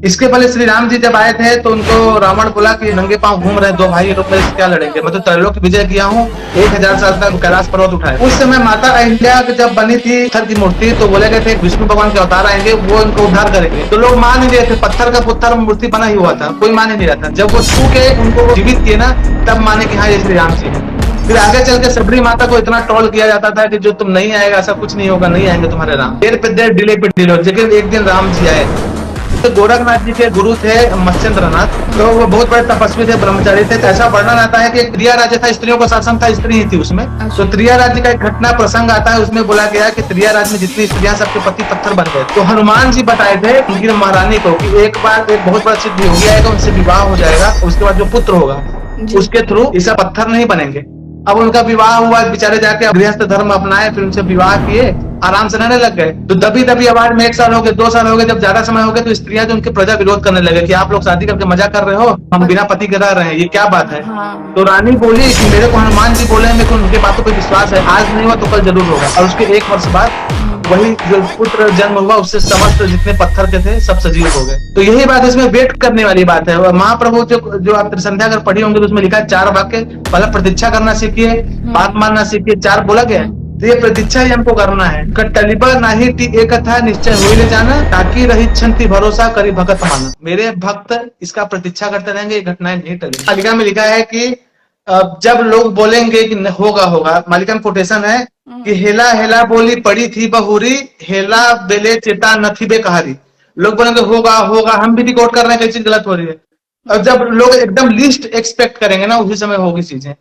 इसके पहले श्री राम जी जब आए थे तो उनको रावण बोला कि नंगे पांव घूम रहे दो भाई, ये लोग मेरे से क्या लड़ेंगे, मैं तो त्रैलोक की विजय किया हूँ, 1000 साल तक कैलाश पर्वत उठाए। उस समय माता अहिल्या जब बनी थी पत्थर की मूर्ति, तो बोले गए थे विष्णु भगवान के अवतार आएंगे, वो इनको उद्धार करेंगे। तो लोग मान नहीं रहे थे, पत्थर का पुत्थर मूर्ति बना ही हुआ था, कोई मान ही नहीं रहा था। जब वो छू के उनको जीवित किए ना, तब माने कि हाँ ये श्री राम जी है। फिर आगे चल के सबरी माता को इतना ट्रोल किया जाता था कि जो तुम नहीं आएगा, ऐसा कुछ नहीं होगा, नहीं आएंगे तुम्हारे राम, देर पे देर डिले पे डिले, लेकिन एक दिन राम जी आए। तो गोरखनाथ जी के गुरु थे मत्स्येंद्रनाथ, तो वो बहुत बड़े तपस्वी थे, ब्रह्मचारी थे। तो ऐसा वर्णन आता है कि त्रिया राज्य था, स्त्रियों का शासन था, स्त्री ही थी उसमें। तो त्रिया राज्य का एक घटना प्रसंग आता है, उसमें बोला गया कि त्रिया राज्य में जितनी स्त्रियां सबके पति पत्थर बन गए। तो हनुमान जी बताए थे उनकी महारानी को कि एक बार एक बहुत बड़ा सिद्ध योगी आएगा, उनसे विवाह हो जाएगा, उसके बाद जो पुत्र होगा उसके थ्रू इसे पत्थर नहीं बनेंगे। अब उनका विवाह हुआ, बेचारे जाके गृहस्थ धर्म अपनाए, फिर उनसे विवाह किए, आराम से रहने लग गए। तो दबी दबी आवाज में 1 साल हो गए, 2 साल हो गए, जब ज्यादा समय हो गया तो स्त्रियां जो उनके प्रजा विरोध करने लगे कि आप लोग शादी करके मजा कर रहे हो, हम बिना पति के रह रहे हैं, ये क्या बात है। तो रानी बोली कि मेरे को हनुमान जी बोले, मेरे को उनके बातों पर विश्वास है, आज नहीं हुआ तो कल जरूर होगा। और उसके 1 वर्ष बाद वही जो पुत्र जन्म हुआ, उससे समस्त जितने पत्थर के थे सब सजीव हो गए। तो यही बात इसमें वेट करने वाली बात है। और महाप्रभु जो आप त्रिसंध्या अगर पढ़ी होंगे तो उसमें लिखा है 4 वाक्य, पहले प्रतीक्षा करना सीखिए, बात मानना सीखिए, 4 बोला गया है। तो ये प्रतीक्षा ही हमको करना है। कटलिबा नाही टी एक था निश्चय हो ले जाना, ताकि रही छंती भरोसा करी भगत माना। मेरे भक्त इसका प्रतीक्षा करते रहेंगे, ये घटनाएं नहीं टलेंगी। मालिका में लिखा है कि जब लोग बोलेंगे कि होगा होगा, मालिका में कोटेशन है कि हेला हेला बोली पड़ी थी बहुरी, हेला बेले चेता न थी बेकहारी। लोग बोलेंगे होगा होगा, हम भी रिकॉर्ड कर रहे हैं, कई चीज गलत हो रही है। और जब लोग एकदम लीस्ट एक्सपेक्ट करेंगे ना, उसी समय होगी चीजें।